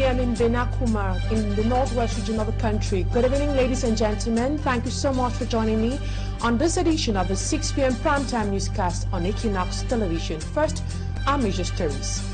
am in Benakuma in the northwest region of the country. Good evening, ladies and gentlemen. Thank you so much for joining me on this edition of the 6 p.m. primetime newscast on Equinoxe television. First, our major stories.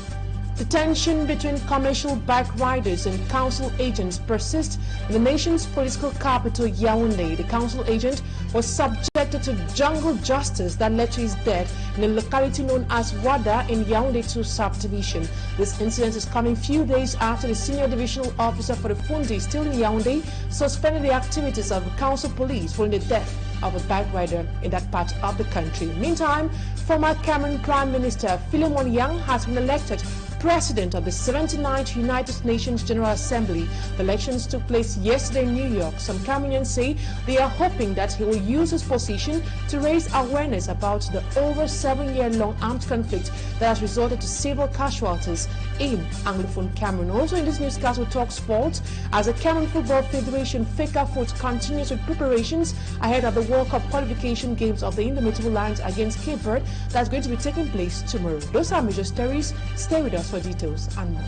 The tension between commercial bike riders and council agents persists in the nation's political capital, Yaounde. The council agent was subjected to jungle justice that led to his death in a locality known as Wada in Yaounde 2 subdivision. This incident is coming few days after the senior divisional officer for the Fundi, still in Yaounde, suspended the activities of the council police following the death of a bike rider in that part of the country. Meantime, former Cameroon Prime Minister Philemon Yang has been elected President of the 79th United Nations General Assembly. The elections took place yesterday in New York. Some Cameroonians say they are hoping that he will use his position to raise awareness about the over 7-year-long armed conflict that has resulted to several casualties in Anglophone Cameroon. Also in this newscast, we'll talk sports as the Cameroon Football Federation FECAFOOT continues with preparations ahead of the World Cup qualification games of the Indomitable Lions against Cape Verde that's going to be taking place tomorrow. Those are major stories. Stay with us for details and more.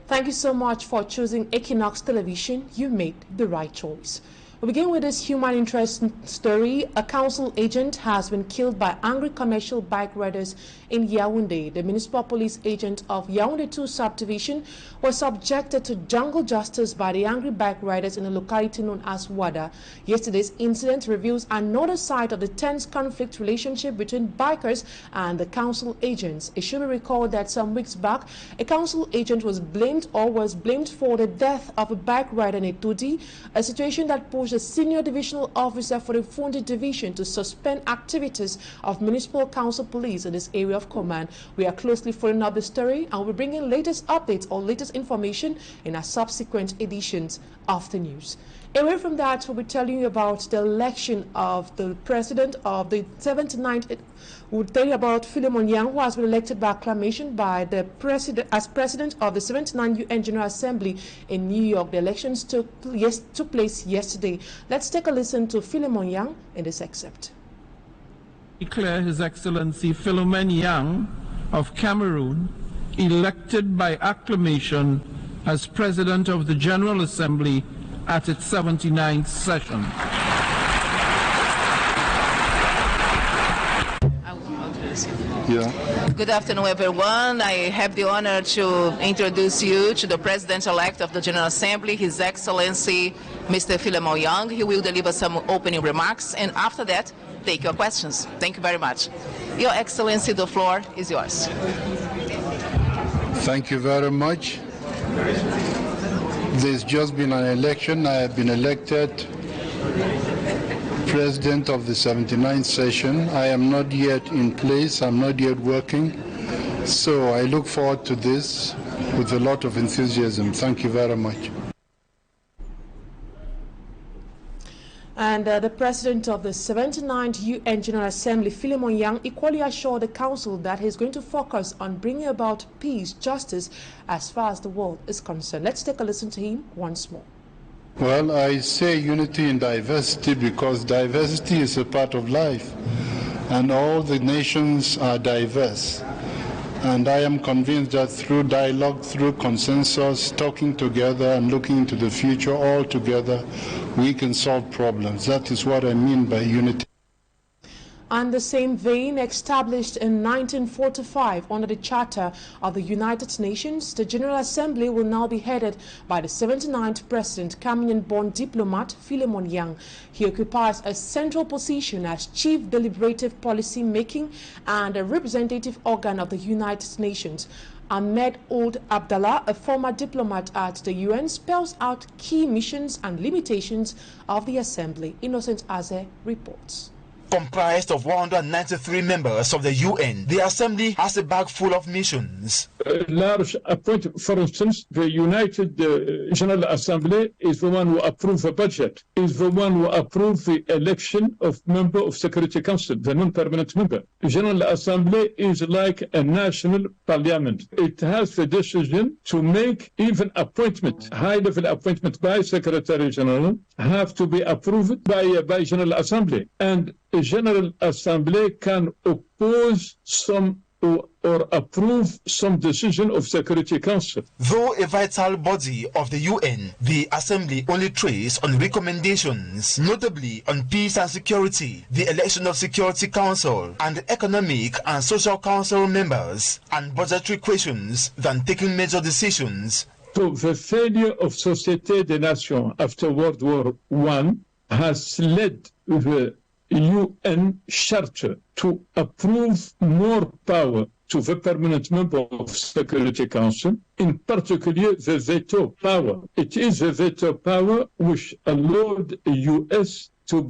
Thank you so much for choosing Equinoxe Television. You made the right choice. We begin with this human interest story. A council agent has been killed by angry commercial bike riders in Yaounde. The municipal police agent of Yaounde 2 subdivision was subjected to jungle justice by the angry bike riders in a locality known as Wada. Yesterday's incident reveals another side of the tense conflict relationship between bikers and the council agents. It should be recalled that some weeks back, a council agent was blamed for the death of a bike rider in Etudi, a situation that pushed the senior divisional officer for the Fundi division to suspend activities of municipal council police in this area of command. We are closely following up the story and will bring in latest updates or latest information in our subsequent editions of the news. Away from that, we'll be telling you about the election of the president of the 79th. We'll tell you about Philemon Yang, who has been elected by acclamation by the president as president of the 79th UN General Assembly in New York. The elections took place yesterday. Let's take a listen to Philemon Yang in this excerpt. Declare His Excellency Philemon Yang of Cameroon elected by acclamation as president of the General Assembly at its 79th session. Good afternoon, everyone. I have the honor to introduce you to the President-elect of the General Assembly, His Excellency Mr. Philemon Yang. He will deliver some opening remarks, and after that, take your questions. Thank you very much. Your Excellency, the floor is yours. Thank you very much. There's just been an election. I have been elected President of the 79th session. I am not yet in place. I'm not yet working. So I look forward to this with a lot of enthusiasm. Thank you very much. And the president of the 79th UN General Assembly, Philemon Yang, equally assured the council that he's going to focus on bringing about peace, justice, as far as the world is concerned. Let's take a listen to him once more. Well, I say unity in diversity because diversity is a part of life, and all the nations are diverse. And I am convinced that through dialogue, through consensus, talking together and looking into the future all together, we can solve problems. That is what I mean by unity. And the same vein, established in 1945 under the Charter of the United Nations, the General Assembly will now be headed by the 79th President, Cameroonian-born diplomat Philemon Yang. He occupies a central position as Chief Deliberative Policy Making and a representative organ of the United Nations. Ahmed Ould Abdallah, a former diplomat at the UN, spells out key missions and limitations of the Assembly. Innocent Aze reports. Comprised of 193 members of the UN, the Assembly has a bag full of missions. A large appointment, for instance, the United General Assembly is the one who approves the budget, is the one who approves the election of member of Security Council, the non-permanent member. The General Assembly is like a national parliament. It has the decision to make even appointment, high-level appointment by Secretary General, have to be approved by General Assembly. And the General Assembly can oppose some or approve some decision of Security Council. Though a vital body of the UN, the Assembly only trades on recommendations, notably on peace and security, the election of Security Council and Economic and Social Council members, and budgetary questions than taking major decisions. So the failure of Société des Nations after World War I has led the UN Charter to approve more power to the permanent member of Security Council, in particular the veto power. It is the veto power which allowed the US to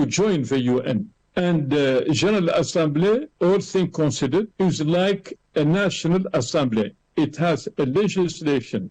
join the UN. And the General Assembly, all things considered, is like a national assembly. It has a legislative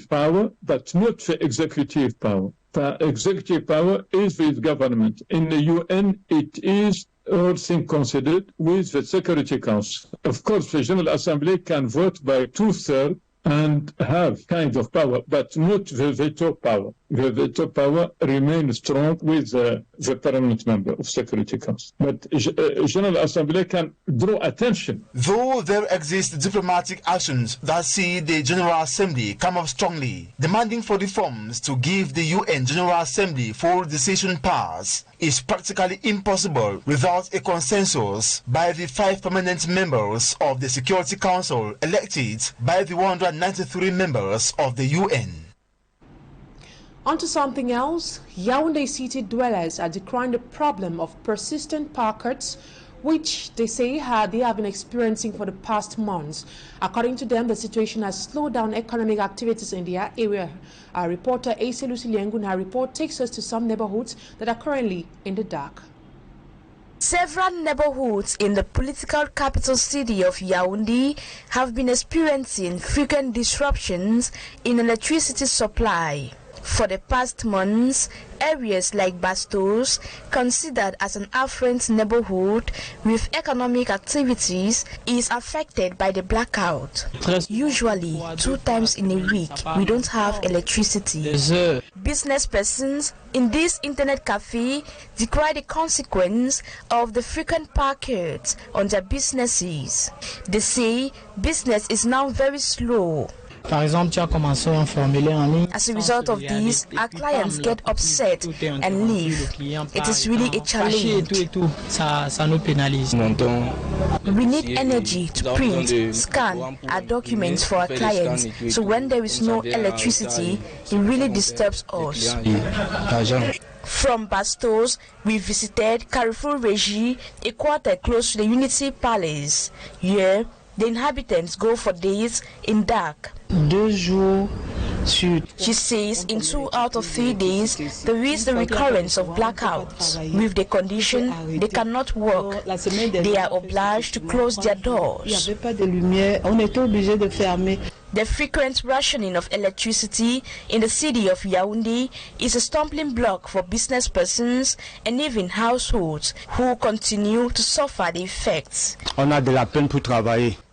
power, but not the executive power. The executive power is with government. In the UN, it is, all things considered, with the Security Council. Of course, the General Assembly can vote by 2/3 and have kind of power, but not the veto power. The veto power remains strong with the permanent member of Security Council. But General Assembly can draw attention. Though there exist diplomatic actions that see the General Assembly come up strongly, demanding for reforms to give the UN General Assembly full decision powers is practically impossible without a consensus by the 5 permanent members of the Security Council elected by the 193 members of the UN. On to something else. Yaounde city dwellers are decrying the problem of persistent power cuts, which they say they have been experiencing for the past months. According to them, the situation has slowed down economic activities in their area. Our reporter Ase Lucy Liengun, her report takes us to some neighborhoods that are currently in the dark. Several neighborhoods in the political capital city of Yaounde have been experiencing frequent disruptions in electricity supply. For the past months, areas like Bastos, considered as an affluent neighborhood with economic activities, is affected by the blackout. Usually, 2 times in a week, we don't have electricity. Business persons in this internet cafe decry the consequence of the frequent power cuts on their businesses. They say business is now very slow. As a result of this, our clients get upset and leave. It is really a challenge. We need energy to print, scan our documents for our clients, so when there is no electricity, it really disturbs us. From Bastos, we visited Carrefour Régie, a quarter close to the Unity Palace. Here, the inhabitants go for days in dark. She says in 2 out of 3 days, there is the recurrence of blackouts. With the condition, they cannot work. They are obliged to close their doors. The frequent rationing of electricity in the city of Yaounde is a stumbling block for business persons and even households who continue to suffer the effects.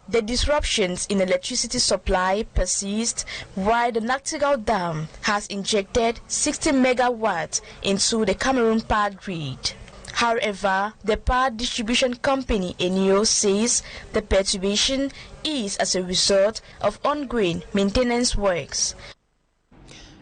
The disruptions in electricity supply persist while the Nachtigal Dam has injected 60 megawatts into the Cameroon power grid. However, the power distribution company Enio says the perturbation is as a result of ongoing maintenance works.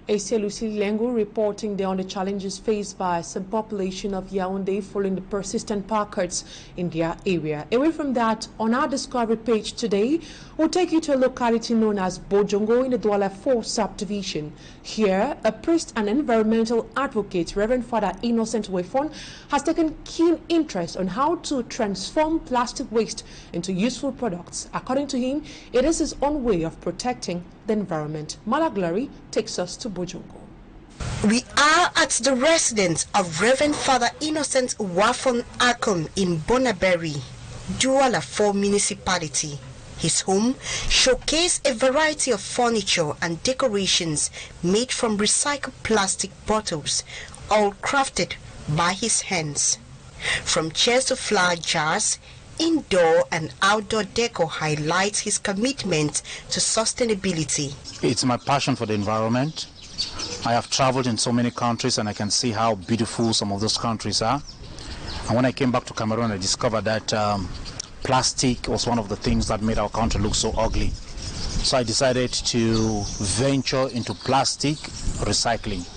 Ase Lucy Lengu reporting there on the challenges faced by some population of Yaounde following the persistent power cuts in their area. Away from that, on our Discovery page today, we'll take you to a locality known as Bojongo in the Douala 4 subdivision. Here, a priest and environmental advocate, Reverend Father Innocent Wefon, has taken keen interest on how to transform plastic waste into useful products. According to him, it is his own way of protecting the environment. Mala Glory takes us to Bojongo. We are at the residence of Reverend Father Innocent Wafon Akum in Bonaberry, Douala 4 municipality. His home showcased a variety of furniture and decorations made from recycled plastic bottles, all crafted by his hands. From chairs to flower jars, indoor and outdoor decor highlights his commitment to sustainability. It's my passion for the environment. I have traveled in so many countries and I can see how beautiful some of those countries are. And when I came back to Cameroon, I discovered that plastic was one of the things that made our country look so ugly. So I decided to venture into plastic recycling,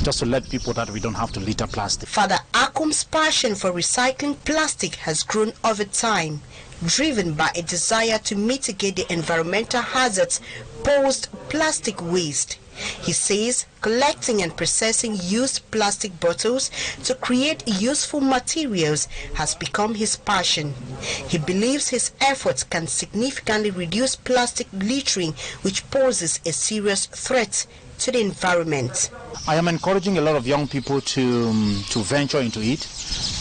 just to let people that we don't have to litter plastic. Father Akum's passion for recycling plastic has grown over time, driven by a desire to mitigate the environmental hazards posed plastic waste. He says collecting and processing used plastic bottles to create useful materials has become his passion. He believes his efforts can significantly reduce plastic littering, which poses a serious threat to the environment. I am encouraging a lot of young people to venture into it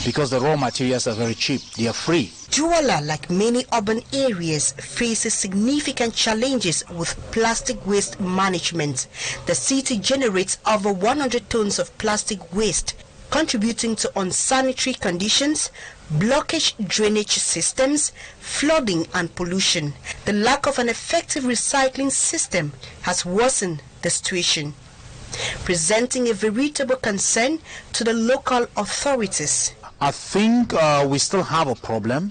because the raw materials are very cheap. They are free. Douala, like many urban areas, faces significant challenges with plastic waste management. The city generates over 100 tons of plastic waste, contributing to unsanitary conditions, blockage drainage systems, flooding and pollution. The lack of an effective recycling system has worsened the situation, presenting a veritable concern to the local authorities. I think we still have a problem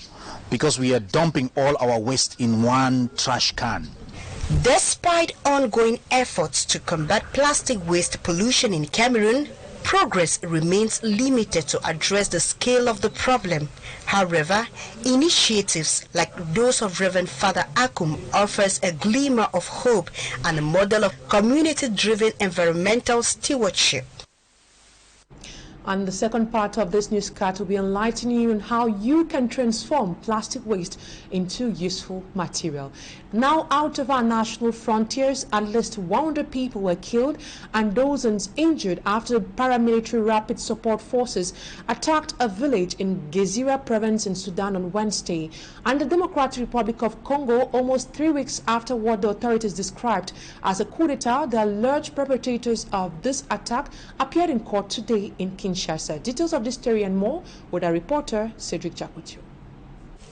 because we are dumping all our waste in one trash can. Despite ongoing efforts to combat plastic waste pollution in Cameroon, progress remains limited to address the scale of the problem. However, initiatives like those of Reverend Father Akum offers a glimmer of hope and a model of community-driven environmental stewardship. And the second part of this newscast will be enlightening you on how you can transform plastic waste into useful material. Now, out of our national frontiers, at least 100 people were killed and dozens injured after the paramilitary rapid support forces attacked a village in Gezira province in Sudan on Wednesday. And the Democratic Republic of Congo, almost 3 weeks after what the authorities described as a coup d'etat, the alleged perpetrators of this attack appeared in court today in Kinshasa. Details of this story and more with our reporter Cedric Jakutu.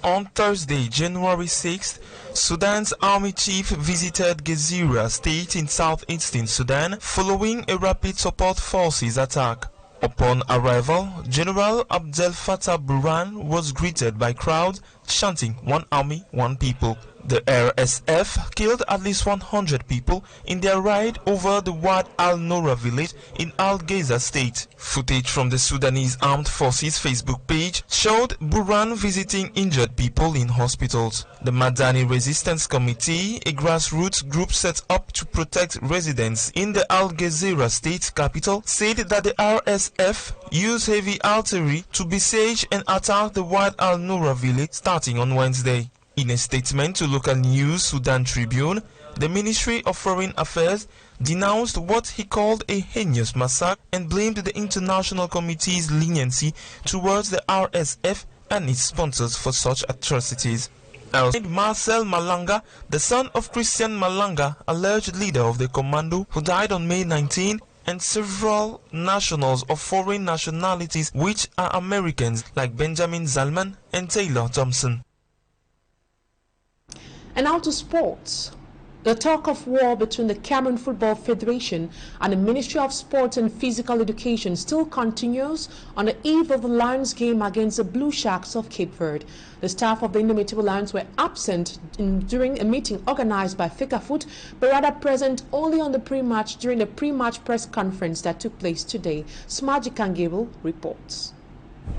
On Thursday, January 6th, Sudan's army chief visited Gezira state in southeastern Sudan following a rapid support forces attack. Upon arrival, General Abdel Fattah Burhan was greeted by crowds chanting "One army, one people." The RSF killed at least 100 people in their ride over the Wad al-Noura village in Al-Gaza state. Footage from the Sudanese Armed Forces Facebook page showed Burhan visiting injured people in hospitals. The Madani Resistance Committee, a grassroots group set up to protect residents in the Al-Gezira state capital, said that the RSF used heavy artillery to besiege and attack the Wad al-Noura village starting on Wednesday. In a statement to local news Sudan Tribune, the Ministry of Foreign Affairs denounced what he called a heinous massacre and blamed the International Committee's leniency towards the RSF and its sponsors for such atrocities. Marcel Malanga, the son of Christian Malanga, alleged leader of the commando who died on May 19, and several nationals of foreign nationalities which are Americans like Benjamin Zalman and Taylor Thompson. And now to sports. The talk of war between the Cameroon Football Federation and the Ministry of Sport and Physical Education still continues on the eve of the Lions game against the Blue Sharks of Cape Verde. The staff of the Indomitable Lions were absent during a meeting organized by FICAFOOT, but rather present only on the during the pre-match press conference that took place today. Smaji Kangable reports.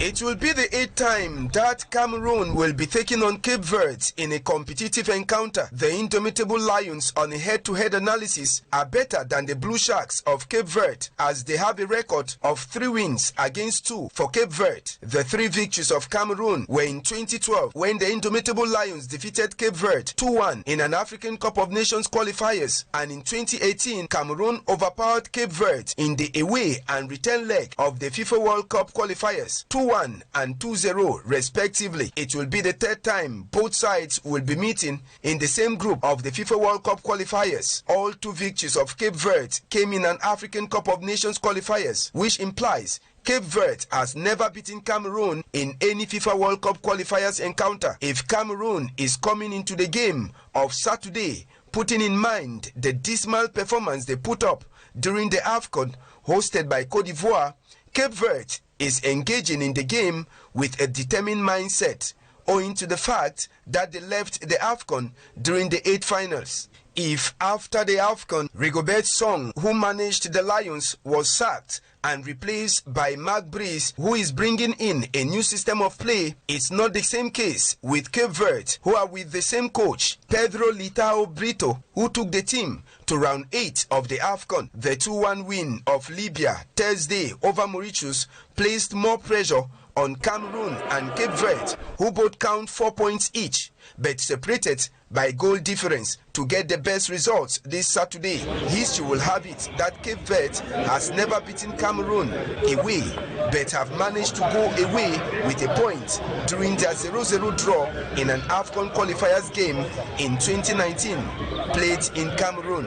It will be the 8th time that Cameroon will be taking on Cape Verde in a competitive encounter. The indomitable Lions, on a head-to-head analysis, are better than the Blue Sharks of Cape Verde, as they have a record of 3 wins against 2 for Cape Verde. The 3 victories of Cameroon were in 2012, when the indomitable Lions defeated Cape Verde 2-1 in an African Cup of Nations qualifiers, and in 2018, Cameroon overpowered Cape Verde in the away and return leg of the FIFA World Cup qualifiers, 2-1 and 2-0 respectively. It will be the 3rd time both sides will be meeting in the same group of the FIFA World Cup qualifiers. All 2 victories of Cape Verde came in an African Cup of Nations qualifiers, which implies Cape Verde has never beaten Cameroon in any FIFA World Cup qualifiers encounter. If Cameroon is coming into the game of Saturday, putting in mind the dismal performance they put up during the AFCON hosted by Cote d'Ivoire, Cape Verde is engaging in the game with a determined mindset, owing to the fact that they left the AFCON during the 8 finals. If after the AFCON, Rigobert Song, who managed the Lions, was sacked and replaced by Mark Breeze, who is bringing in a new system of play, it's not the same case with Cape Verde, who are with the same coach, Pedro Litao Brito, who took the team to round 8 of the AFCON. The 2-1 win of Libya Thursday over Mauritius placed more pressure on Cameroon and Cape Verde, who both count 4 points each, but separated by goal difference to get the best results this Saturday. History will have it that Cape Verde has never beaten Cameroon away, but have managed to go away with a point during their 0-0 draw in an AFCON qualifiers game in 2019, played in Cameroon.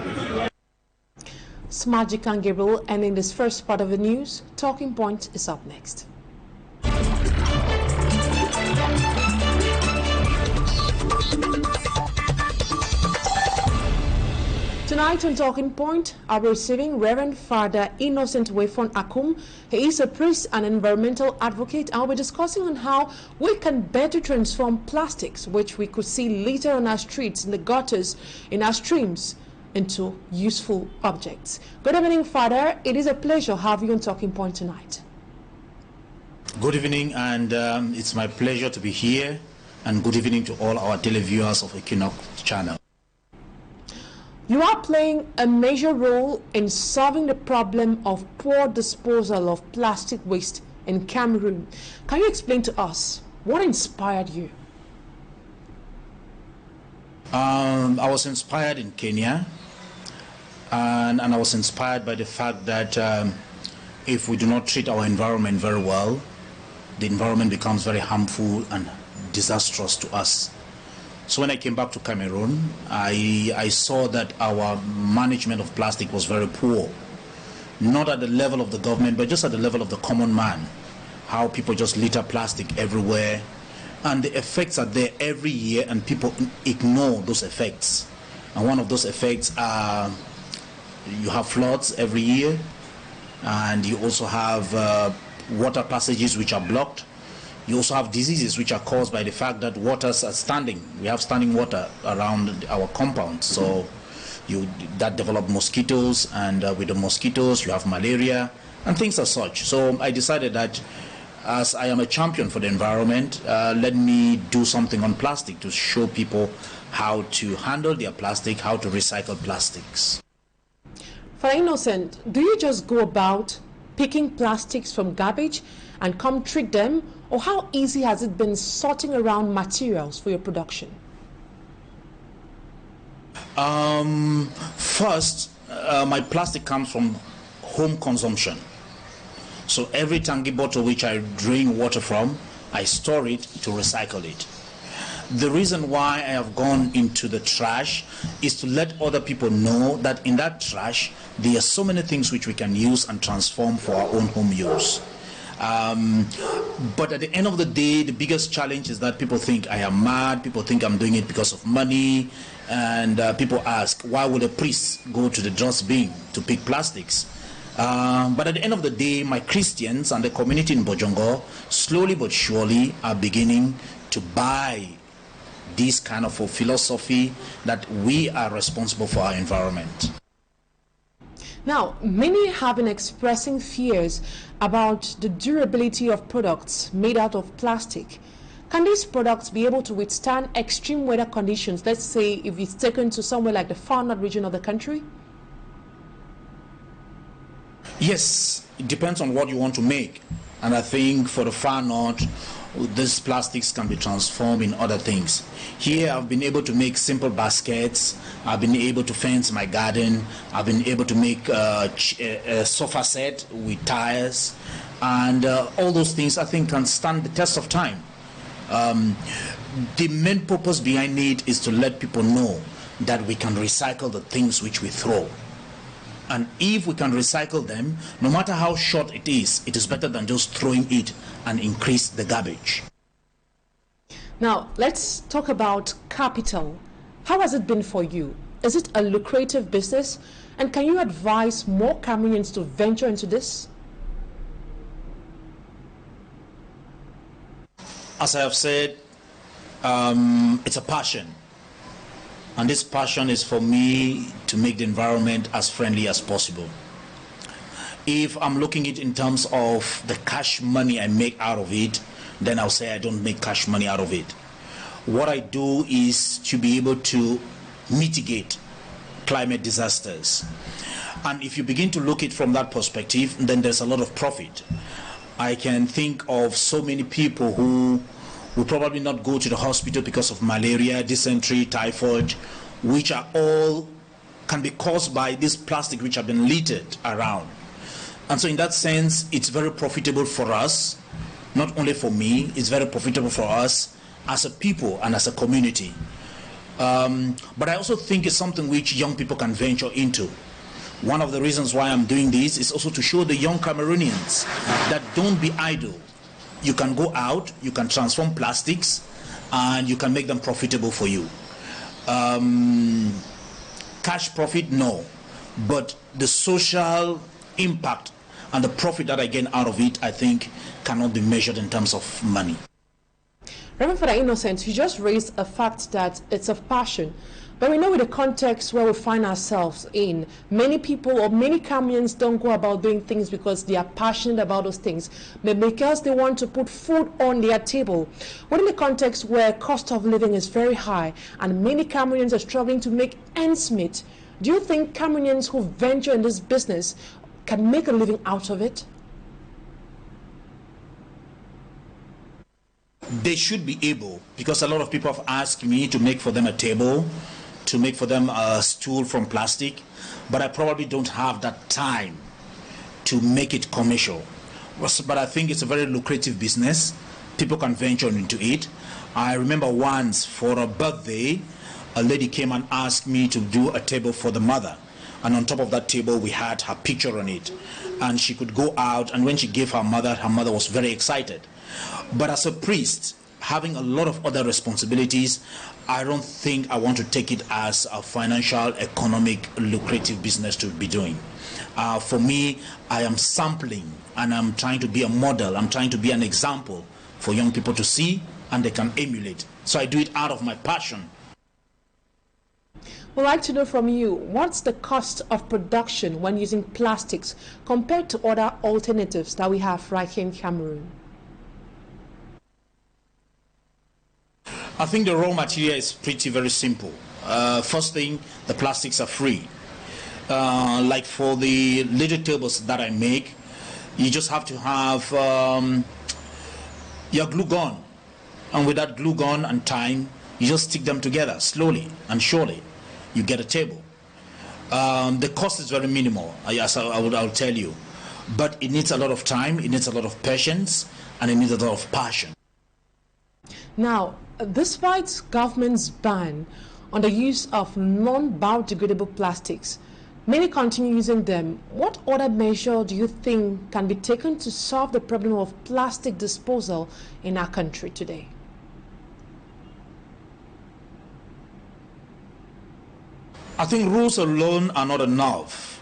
Smagic and Gabriel, and in this first part of the news, Talking Point is up next. Tonight on Talking Point, I'll be receiving Reverend Father Innocent Wefon Akum. He is a priest and environmental advocate. I'll be discussing on how we can better transform plastics, which we could see litter on our streets, in the gutters, in our streams, into useful objects. Good evening, Father. It is a pleasure to have you on Talking Point tonight. Good evening, and it's my pleasure to be here, and good evening to all our televiewers of Equinoxe channel. You are playing a major role in solving the problem of poor disposal of plastic waste in Cameroon. Can you explain to us what inspired you? I was inspired in Kenya, and I was inspired by the fact that if we do not treat our environment very well, the environment becomes very harmful and disastrous to us. So when I came back to Cameroon, I saw that our management of plastic was very poor. Not at the level of the government, but just at the level of the common man. How people just litter plastic everywhere. And the effects are there every year, and people ignore those effects. And one of those effects are, you have floods every year, and you also have water passages which are blocked. You also have diseases which are caused by the fact that waters are standing. We have standing water around our compound, so that develop mosquitoes, and with the mosquitoes you have malaria and things as such. So I decided that as I am a champion for the environment, let me do something on plastic to show people how to handle their plastic, how to recycle plastics. For Innocent, do you just go about picking plastics from garbage and come treat them, or how easy has it been sorting around materials for your production? First, my plastic comes from home consumption. So every tangy bottle which I drain water from, I store it to recycle it. The reason why I have gone into the trash is to let other people know that in that trash there are so many things which we can use and transform for our own home use. But at the end of the day, the biggest challenge is that people think I am mad, people think I'm doing it because of money, and people ask, why would a priest go to the dustbin to pick plastics? But at the end of the day, my Christians and the community in Bojongo slowly but surely are beginning to buy this kind of a philosophy that we are responsible for our environment. Now, many have been expressing fears about the durability of products made out of plastic. Can these products be able to withstand extreme weather conditions? Let's say if it's taken to somewhere like the far north region of the country? Yes, it depends on what you want to make. And I think for the far north, these plastics can be transformed in other things. Here I've been able to make simple baskets, I've been able to fence my garden, I've been able to make a sofa set with tires, and all those things I think can stand the test of time. The main purpose behind it is to let people know that we can recycle the things which we throw. And if we can recycle them, no matter how short it is better than just throwing it and increase the garbage. Now, let's talk about capital. How has it been for you? Is it a lucrative business? And can you advise more Cameroonians to venture into this? As I have said, it's a passion. And this passion is for me to make the environment as friendly as possible. If I'm looking at it in terms of the cash money I make out of it, then I'll say I don't make cash money out of it. What I do is to be able to mitigate climate disasters. And if you begin to look at it from that perspective, then there's a lot of profit. I can think of so many people who will probably not go to the hospital because of malaria, dysentery, typhoid, which are all can be caused by this plastic which have been littered around. And so in that sense, it's very profitable for us, not only for me, it's very profitable for us as a people and as a community. But I also think it's something which young people can venture into. One of the reasons why I'm doing this is also to show the young Cameroonians that don't be idle. You can go out, you can transform plastics, and you can make them profitable for you. Cash profit, no. But the social impact and the profit that I gain out of it, I think, cannot be measured in terms of money. Reverend Father Innocent, you just raised a fact that it's of passion. But we know in the context where we find ourselves in, many people or many Cameroonians don't go about doing things because they are passionate about those things, but because they want to put food on their table. But in the context where cost of living is very high and many Cameroonians are struggling to make ends meet, do you think Cameroonians who venture in this business can make a living out of it? They should be able, because a lot of people have asked me to make for them a table, to make for them a stool from plastic, but I probably don't have that time to make it commercial. But I think it's a very lucrative business. People can venture into it. I remember once for a birthday, a lady came and asked me to do a table for the mother. And on top of that table, we had her picture on it. And she could go out, and when she gave her mother was very excited. But as a priest, having a lot of other responsibilities, I don't think I want to take it as a financial, economic, lucrative business to be doing. For me, I am sampling and I'm trying to be a model. I'm trying to be an example for young people to see and they can emulate. So I do it out of my passion. We'd like to know from you, what's the cost of production when using plastics compared to other alternatives that we have right here in Cameroon? I think the raw material is very simple. First thing, the plastics are free. Like for the little tables that I make, you just have to have your glue gun. And with that glue gun and time, you just stick them together slowly and surely. You get a table. The cost is very minimal, I'll tell you. But it needs a lot of time, it needs a lot of patience, and it needs a lot of passion. Now, despite government's ban on the use of non-biodegradable plastics, many continue using them. What other measure do you think can be taken to solve the problem of plastic disposal in our country today? I think rules alone are not enough.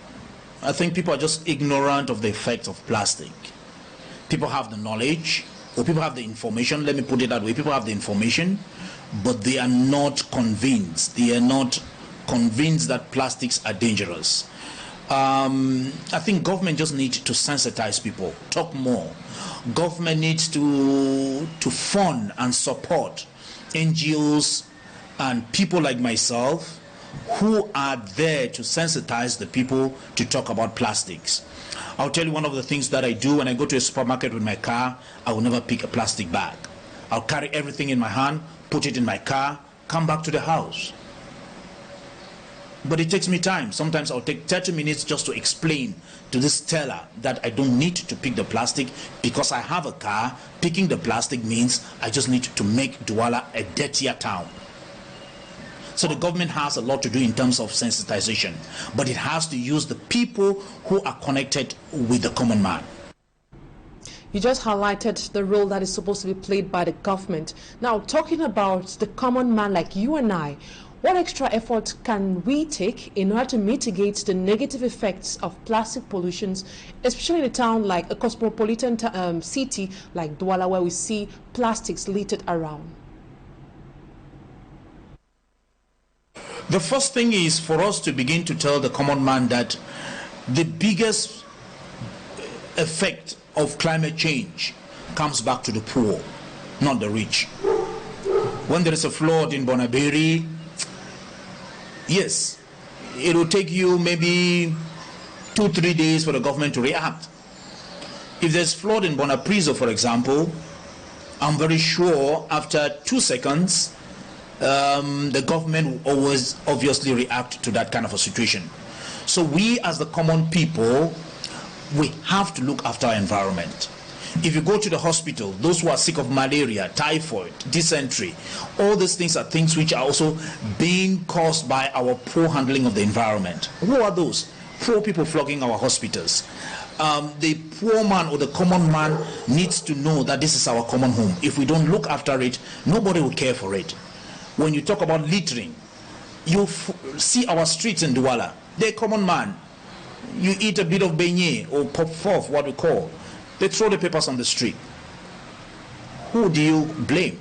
I think people are just ignorant of the effects of plastic. People have the knowledge, or people have the information, let me put it that way. People have the information, but they are not convinced. They are not convinced that plastics are dangerous. I think government just needs to sensitize people, talk more. Government needs to fund and support NGOs and people like myself who are there to sensitize the people to talk about plastics. I'll tell you one of the things that I do when I go to a supermarket with my car. I will never pick a plastic bag. I'll carry everything in my hand, put it in my car, come back to the house. But it takes me time. Sometimes I'll take 30 minutes just to explain to this teller that I don't need to pick the plastic because I have a car. Picking the plastic means I just need to make Douala a dirtier town. So the government has a lot to do in terms of sensitization, but it has to use the people who are connected with the common man. You just highlighted the role that is supposed to be played by the government. Now, talking about the common man like you and I, what extra effort can we take in order to mitigate the negative effects of plastic pollutions, especially in a town like a cosmopolitan city like Douala, where we see plastics littered around? The first thing is for us to begin to tell the common man that the biggest effect of climate change comes back to the poor, not the rich. When there is a flood in Bonaberi, yes, it will take you maybe 2-3 days for the government to react. If there's flood in Bonapriso, for example, I'm very sure after 2 seconds, the government will always obviously react to that kind of a situation. So we as the common people, we have to look after our environment. If you go to the hospital, those who are sick of malaria, typhoid, dysentery, all these things are things which are also being caused by our poor handling of the environment. Who are those? Poor people flogging our hospitals. The poor man or the common man needs to know that this is our common home. If we don't look after it, nobody will care for it. When you talk about littering, you see our streets in Douala. They're common man. You eat a bit of beignet or pop-forth, what we call. They throw the papers on the street. Who do you blame?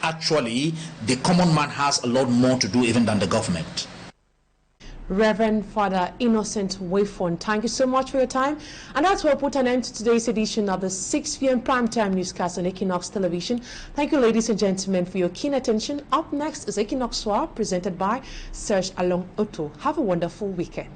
Actually, the common man has a lot more to do even than the government. Reverend Father Innocent Wayfon, thank you so much for your time. And that's where we'll put an end to today's edition of the 6 p.m. primetime newscast on Equinoxe Television. Thank you, ladies and gentlemen, for your keen attention. Up next is Equinoxe Soir, presented by Serge Along Otto. Have a wonderful weekend.